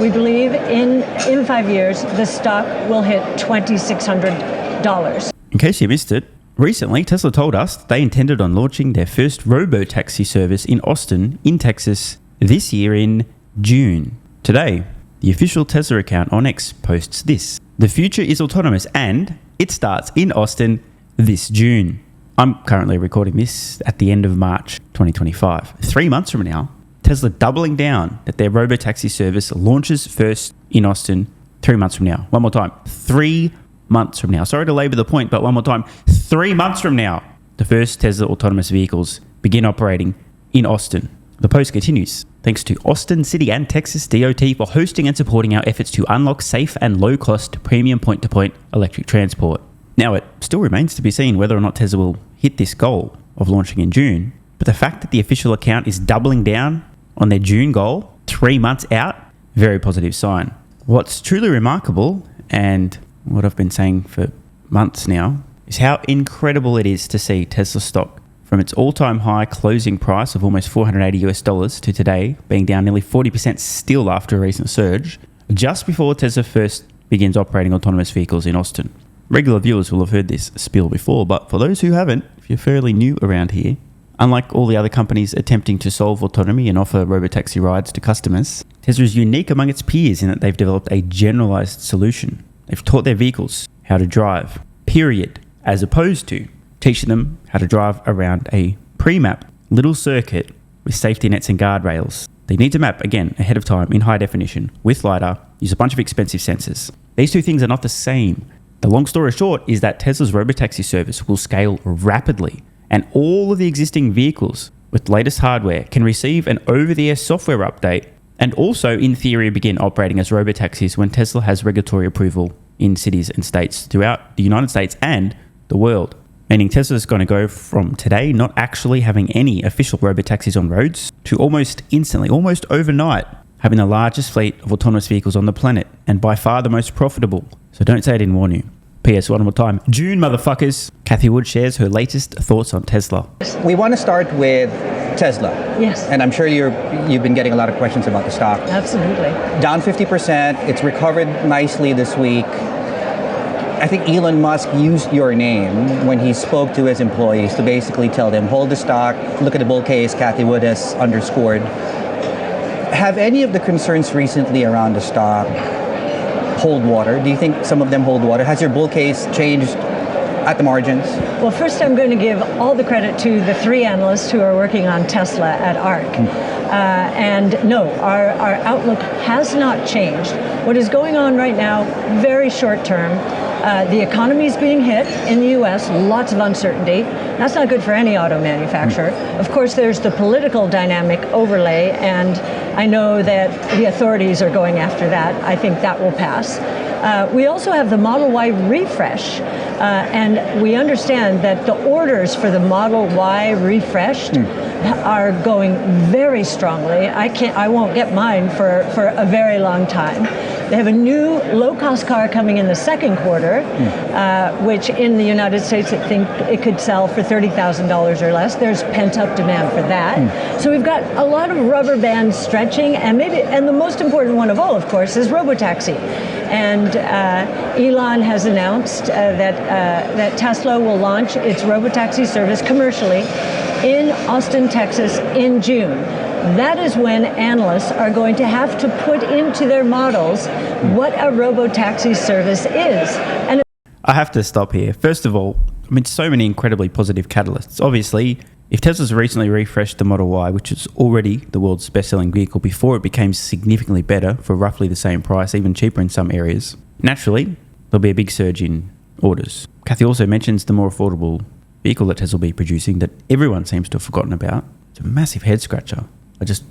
We believe in 5 years, the stock will hit $2,600. In case you missed it, recently Tesla told us they intended on launching their first Robotaxi service in Austin, in Texas, this year in June. Today, the official Tesla account on X posts this. The future is autonomous and it starts in Austin this June. I'm currently recording this at the end of March 2025. 3 months from now, Tesla doubling down that their Robotaxi service launches first in Austin 3 months from now. One more time. 3 months from now. Sorry to labor the point, but one more time. 3 months from now, the first Tesla autonomous vehicles begin operating in Austin. The post continues. Thanks to Austin City and Texas DOT for hosting and supporting our efforts to unlock safe and low-cost premium point-to-point electric transport. Now, it still remains to be seen whether or not Tesla will hit this goal of launching in June, but the fact that the official account is doubling down on their June goal 3 months out, very positive sign. What's truly remarkable, and what I've been saying for months now, is how incredible it is to see Tesla stock from its all-time high closing price of almost $480 to today being down nearly 40% still after a recent surge, just before Tesla first begins operating autonomous vehicles in Austin. Regular viewers will have heard this spiel before, but for those who haven't, if you're fairly new around here, unlike all the other companies attempting to solve autonomy and offer robotaxi rides to customers, Tesla is unique among its peers in that they've developed a generalized solution. They've taught their vehicles how to drive, period, as opposed to teaching them how to drive around a pre-map little circuit with safety nets and guardrails. They need to map, again, ahead of time in high definition with LiDAR, use a bunch of expensive sensors. These two things are not the same. The long story short is that Tesla's Robotaxi service will scale rapidly, and all of the existing vehicles with the latest hardware can receive an over-the-air software update and also, in theory, begin operating as robotaxis when Tesla has regulatory approval in cities and states throughout the United States and the world. Meaning Tesla's going to go from today not actually having any official robotaxis on roads to almost instantly, almost overnight, having the largest fleet of autonomous vehicles on the planet and by far the most profitable. So don't say I didn't warn you. P.S. one more time. June, motherfuckers. Cathie Wood shares her latest thoughts on Tesla. We want to start with Tesla. Yes. And I'm sure you've been getting a lot of questions about the stock. Absolutely. Down 50%. It's recovered nicely this week. I think Elon Musk used your name when he spoke to his employees to basically tell them, hold the stock, look at the bull case Cathie Wood has underscored. Have any of the concerns recently around the stock hold water? Do you think some of them hold water? Has your bull case changed at the margins? Well, first I'm going to give all the credit to the 3 analysts who are working on Tesla at ARC. And no, our outlook has not changed. What is going on right now, very short term, the economy is being hit in the US, lots of uncertainty. That's not good for any auto manufacturer. Of course, there's the political dynamic overlay, and I know that the authorities are going after that. I think that will pass. We also have the Model Y refresh, and we understand that the orders for the Model Y refreshed are going very strongly. I won't get mine for a very long time. They have a new low-cost car coming in the second quarter, which in the United States I think it could sell for $30,000 or less. There's pent-up demand for that. So we've got a lot of rubber bands stretching, and the most important one of all, of course, is Robotaxi. And Elon has announced that Tesla will launch its Robotaxi service commercially in Austin, Texas in June. That is when analysts are going to have to put into their models what a robotaxi service is. And I have to stop here. First of all, I mean, so many incredibly positive catalysts. Obviously, if Tesla's recently refreshed the Model Y, which is already the world's best-selling vehicle before it became significantly better for roughly the same price, even cheaper in some areas, naturally, there'll be a big surge in orders. Cathie also mentions the more affordable vehicle that Tesla will be producing that everyone seems to have forgotten about. It's a massive head-scratcher.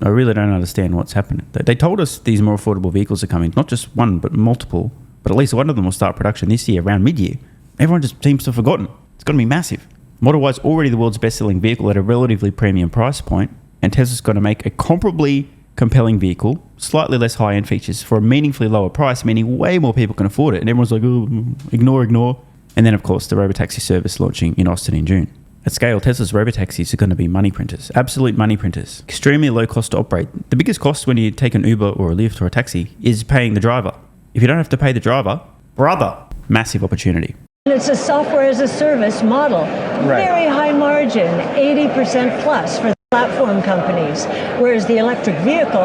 I really don't understand what's happening. They told us these more affordable vehicles are coming, not just one, but multiple. But at least one of them will start production this year, around mid-year. Everyone just seems to have forgotten. It's going to be massive. Model Y is already the world's best-selling vehicle at a relatively premium price point, and Tesla's going to make a comparably compelling vehicle, slightly less high-end features for a meaningfully lower price, meaning way more people can afford it. And everyone's like, oh, ignore. And then, of course, the Robotaxi service launching in Austin in June. At scale, Tesla's robotaxis are going to be money printers, absolute money printers, extremely low cost to operate. The biggest cost when you take an Uber or a Lyft or a taxi is paying the driver. If you don't have to pay the driver, brother, massive opportunity. It's a software as a service model. Right. Very high margin, 80% plus for the platform companies, whereas the electric vehicle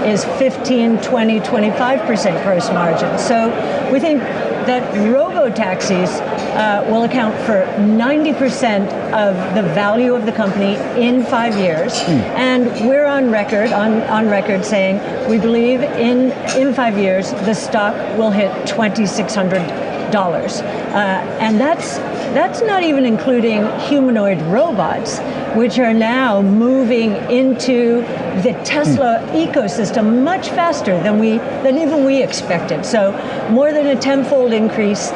is 15, 20, 25% gross margin. So we think that robotaxis will account for 90% of the value of the company in 5 years. And we're on record saying we believe in 5 years the stock will hit $2,600. And that's not even including humanoid robots, which are now moving into the Tesla ecosystem much faster than even we expected. So more than a tenfold increase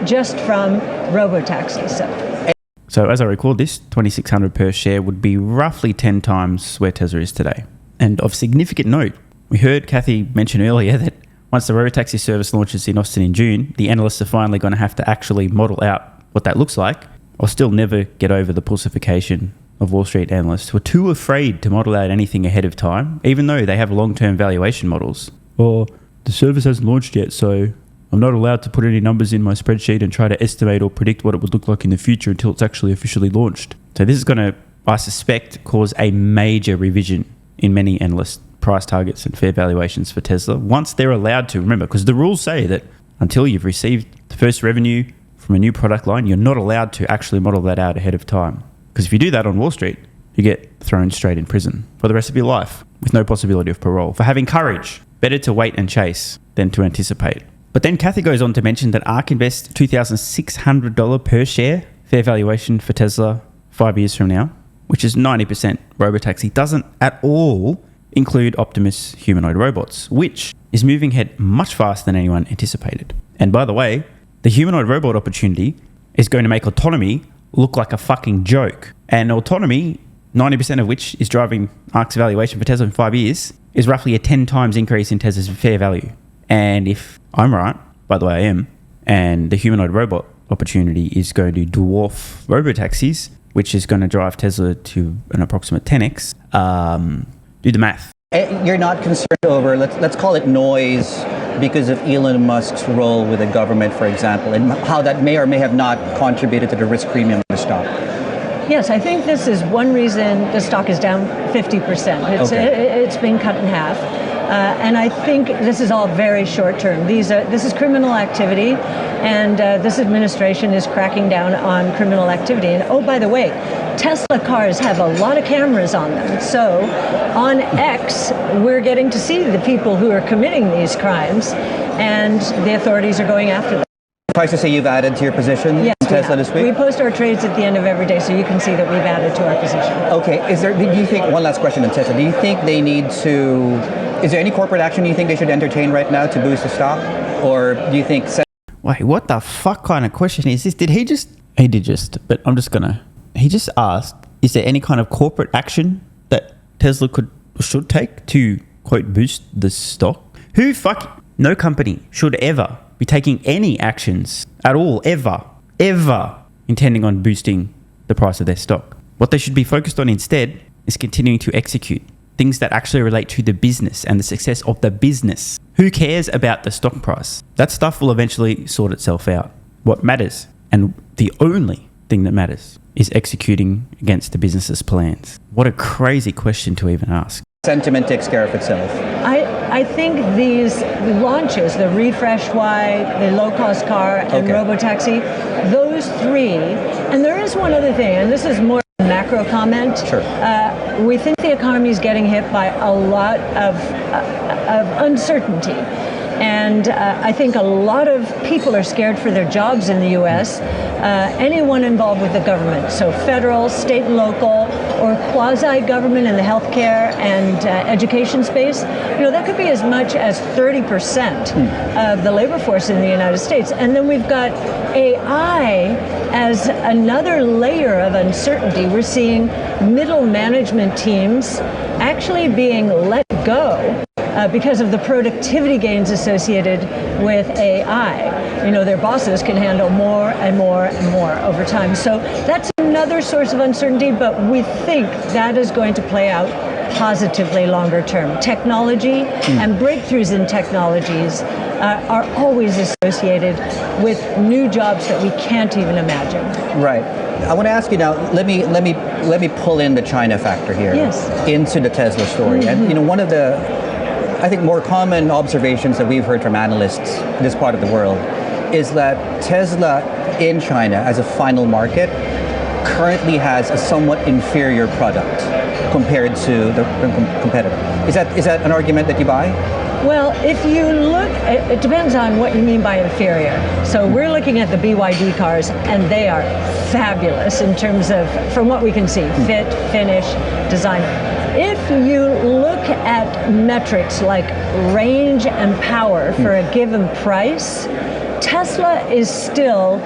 just from robotaxis. So as I record this, $2,600 per share would be roughly 10 times where Tesla is today. And of significant note, we heard Cathie mention earlier that once the robotaxi service launches in Austin in June, the analysts are finally going to have to actually model out what that looks like. I'll still never get over the pulsification of Wall Street analysts who are too afraid to model out anything ahead of time, even though they have long-term valuation models. Or the service hasn't launched yet, so I'm not allowed to put any numbers in my spreadsheet and try to estimate or predict what it would look like in the future until it's actually officially launched. So this is going to, I suspect, cause a major revision in many analysts' price targets and fair valuations for Tesla once they're allowed to. Remember, because the rules say that until you've received the first revenue from a new product line, you're not allowed to actually model that out ahead of time. Because if you do that on Wall Street, you get thrown straight in prison for the rest of your life with no possibility of parole for having courage. Better to wait and chase than to anticipate. But then Cathie goes on to mention that ARK invests $2,600 per share fair valuation for Tesla 5 years from now, which is 90% robotaxi, doesn't at all include Optimus humanoid robots, which is moving ahead much faster than anyone anticipated. And by the way, the humanoid robot opportunity is going to make autonomy look like a fucking joke. And autonomy, 90% of which is driving ARK's valuation for Tesla in 5 years, is roughly a 10 times increase in Tesla's fair value. And if I'm right, by the way I am, and the humanoid robot opportunity is going to dwarf robotaxis, which is going to drive Tesla to an approximate 10x, do the math. You're not concerned over, let's call it noise, because of Elon Musk's role with the government, for example, and how that may or may have not contributed to the risk premium of the stock? Yes, I think this is one reason the stock is down 50%. It's been cut in half. And I think this is all very short term. This is criminal activity, and this administration is cracking down on criminal activity. And oh, by the way, Tesla cars have a lot of cameras on them. So on X, we're getting to see the people who are committing these crimes, and the authorities are going after them. Surprised to say you've added to your position in Tesla this week? We post our trades at the end of every day, so you can see that we've added to our position. Okay, do you think, one last question on Tesla, do you think they need to, is there any corporate action you think they should entertain right now to boost the stock? Or do you think... Wait, what the fuck kind of question is this? He did just, but I'm just gonna, he just asked, is there any kind of corporate action that Tesla should take to, quote, boost the stock? No company should ever be taking any actions at all, ever intending on boosting the price of their stock. What they should be focused on instead is continuing to execute things that actually relate to the business and the success of the business. Who cares about the stock price? That stuff will eventually sort itself out. What matters, and the only thing that matters, is executing against the business's plans. What a crazy question to even ask. Sentiment takes care of itself. I think these launches, the refreshed Y, the low-cost car, and Robotaxi, those three, and there is one other thing, and this is more a macro comment. Sure. We think the economy is getting hit by a lot of uncertainty. And I think a lot of people are scared for their jobs in the U.S. Anyone involved with the government, so federal, state and local, or quasi-government in the healthcare and education space, that could be as much as 30% of the labor force in the United States. And then we've got AI as another layer of uncertainty. We're seeing middle management teams actually being let go because of the productivity gains associated with AI. Their bosses can handle more and more and more over time. So that's another source of uncertainty, but we think that is going to play out positively longer term. Technology and breakthroughs in technologies are always associated with new jobs that we can't even imagine. Right. I want to ask you now. Let me pull in the China factor here into the Tesla story. And one of the, I think, more common observations that we've heard from analysts in this part of the world is that Tesla in China as a final market currently has a somewhat inferior product compared to the competitor. Is that an argument that you buy? Well, if you look, it depends on what you mean by inferior. So we're looking at the BYD cars, and they are fabulous in terms of, from what we can see, fit, finish, design. If you look at metrics like range and power for a given price, Tesla is still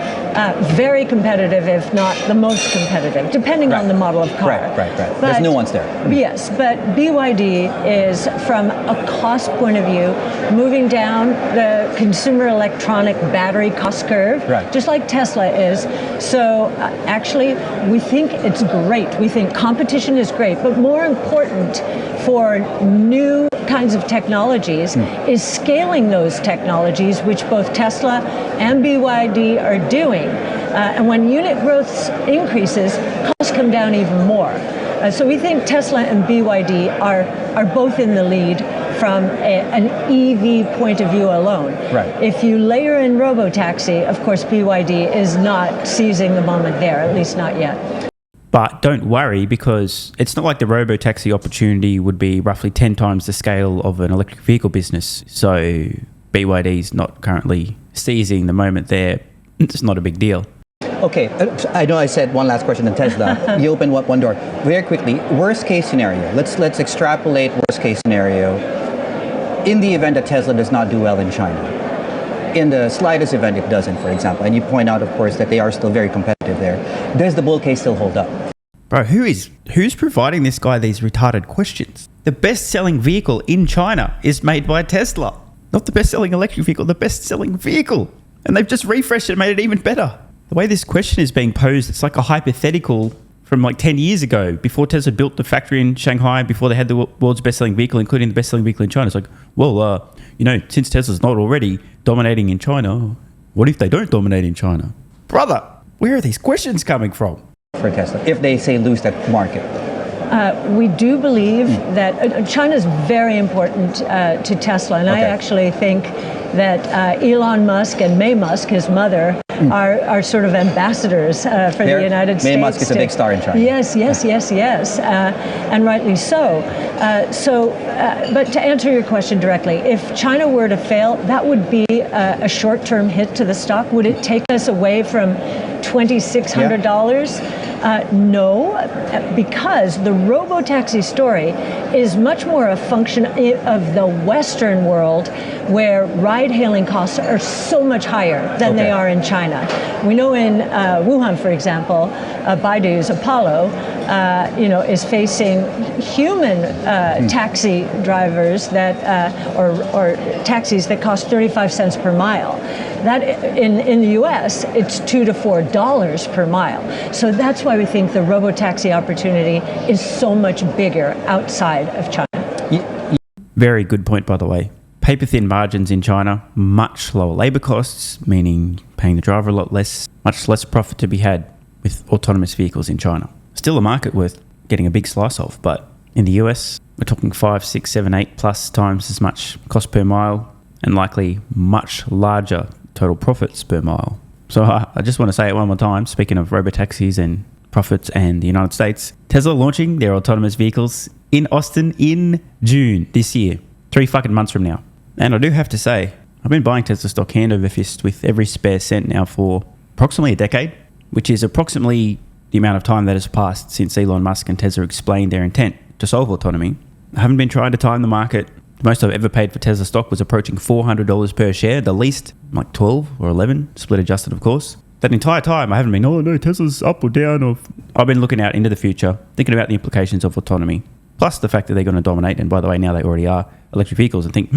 very competitive, if not the most competitive, depending on the model of car. Right. There's nuance there. Yes, but BYD is, from a cost point of view, moving down the consumer electronic battery cost curve, just like Tesla is. So actually, we think it's great. We think competition is great, but more important for new kinds of technologies is scaling those technologies, which both Tesla and BYD are doing. And when unit growth increases, costs come down even more. So we think Tesla and BYD are both in the lead from an EV point of view alone. Right. If you layer in Robotaxi, of course, BYD is not seizing the moment there, at least not yet. But don't worry, because it's not like the Robotaxi opportunity would be roughly 10 times the scale of an electric vehicle business. So BYD's not currently seizing the moment there. It's not a big deal. Okay, I know I said one last question on Tesla. You opened one door. Very quickly, worst case scenario. Let's extrapolate worst case scenario. In the event that Tesla does not do well in China, in the slightest event it doesn't, for example, and you point out, of course, that they are still very competitive there, does the bull case still hold up? Bro, who's providing this guy these retarded questions? The best-selling vehicle in China is made by Tesla. Not the best-selling electric vehicle, the best-selling vehicle. And they've just refreshed it and made it even better. The way this question is being posed, it's like a hypothetical from like 10 years ago, before Tesla built the factory in Shanghai, before they had the world's best-selling vehicle, including the best-selling vehicle in China. It's like, well, since Tesla's not already dominating in China, what if they don't dominate in China? Brother, where are these questions coming from? For Tesla, if they say lose that market. We do believe that China is very important to Tesla, and I actually think that Elon Musk and May Musk, his mother, are sort of ambassadors for the United States. May Musk is a big star in China. Yes, and rightly so. But to answer your question directly, if China were to fail, that would be a short-term hit to the stock. Would it take us away from $2,600? No, because the Robotaxi story is much more a function of the Western world, where ride-hailing costs are so much higher than they are in China. We know in Wuhan, for example, Baidu's Apollo, is facing human taxi drivers or taxis that cost 35 cents per mile. That in the U.S. it's $2 to $4 per mile. So that's why we think the Robotaxi opportunity is so much bigger outside of China. Very good point, by the way. Paper-thin margins in China, much lower labour costs, meaning paying the driver a lot less, much less profit to be had with autonomous vehicles in China. Still a market worth getting a big slice of, but in the US, we're talking 5, 6, 7, 8 plus times as much cost per mile, and likely much larger total profits per mile. So I just want to say it one more time, speaking of robotaxis and profits and the United States, Tesla launching their autonomous vehicles in Austin in June this year, 3 fucking months from now. And I do have to say, I've been buying Tesla stock hand over fist with every spare cent now for approximately a decade, which is approximately the amount of time that has passed since Elon Musk and Tesla explained their intent to solve autonomy. I haven't been trying to time the market. The most I've ever paid for Tesla stock was approaching $400 per share. The least, like 12 or 11, split adjusted, of course. That entire time, I haven't been, oh no, Tesla's up or down. I've been looking out into the future, thinking about the implications of autonomy, plus the fact that they're going to dominate, and by the way, now they already are, electric vehicles, and think,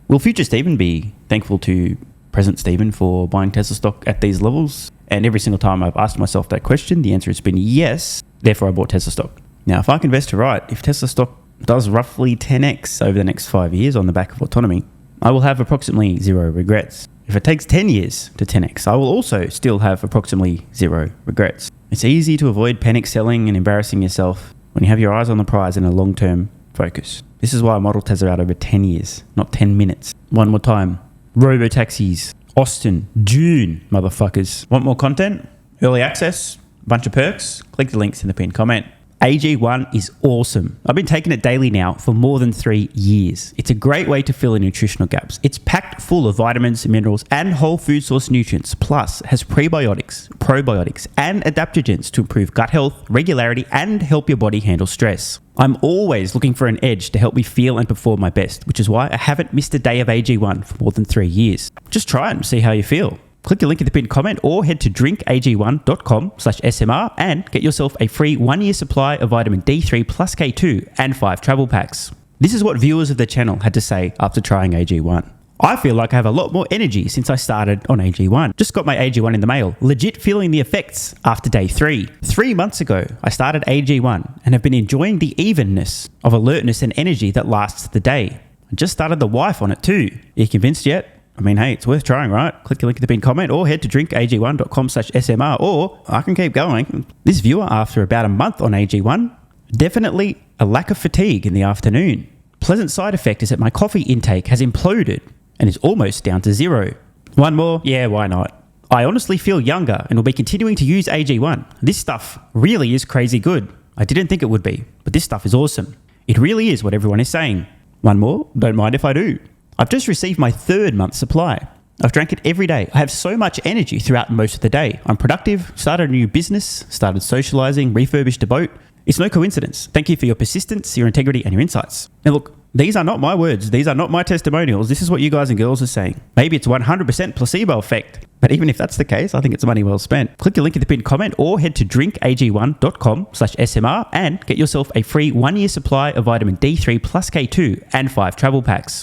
will future Stephen be thankful to present Stephen for buying Tesla stock at these levels? And every single time I've asked myself that question, the answer has been yes. Therefore, I bought Tesla stock. Now, if I can invest right, if Tesla stock does roughly 10x over the next 5 years on the back of autonomy, I will have approximately 0 regrets. If it takes 10 years to 10x, I will also still have approximately 0 regrets. It's easy to avoid panic selling and embarrassing yourself when you have your eyes on the prize and a long-term focus. This is why I model Tesla out over 10 years, not 10 minutes. One more time. Robotaxis, Austin, June, motherfuckers. Want more content? Early access? Bunch of perks? Click the links in the pinned comment. AG1 is awesome. I've been taking it daily now for more than 3 years. It's a great way to fill in nutritional gaps. It's packed full of vitamins, minerals, and whole food source nutrients, plus has prebiotics, probiotics, and adaptogens to improve gut health, regularity, and help your body handle stress. I'm always looking for an edge to help me feel and perform my best, which is why I haven't missed a day of AG1 for more than 3 years. Just try it and see how you feel. Click the link in the pinned comment or head to drinkag1.com/SMR and get yourself a free 1-year supply of vitamin D3 plus K2 and 5 travel packs. This is what viewers of the channel had to say after trying AG1. I feel like I have a lot more energy since I started on AG1. Just got my AG1 in the mail. Legit feeling the effects after day 3. 3 months ago, I started AG1 and have been enjoying the evenness of alertness and energy that lasts the day. I just started the wife on it too. Are you convinced yet? I mean, hey, it's worth trying, right? Click the link in the pinned comment or head to drinkag1.com/SMR, or I can keep going. This viewer, after about a month on AG1, definitely a lack of fatigue in the afternoon. Pleasant side effect is that my coffee intake has imploded and is almost down to 0. One more? Yeah, why not? I honestly feel younger and will be continuing to use AG1. This stuff really is crazy good. I didn't think it would be, but this stuff is awesome. It really is what everyone is saying. One more? Don't mind if I do. I've just received my 3rd month supply. I've drank it every day. I have so much energy throughout most of the day. I'm productive, started a new business, started socializing, refurbished a boat. It's no coincidence. Thank you for your persistence, your integrity, and your insights. Now look, these are not my words. These are not my testimonials. This is what you guys and girls are saying. Maybe it's 100% placebo effect. But even if that's the case, I think it's money well spent. Click the link in the pinned comment or head to drinkag1.com/SMR and get yourself a free 1-year supply of vitamin D3 plus K2 and 5 travel packs.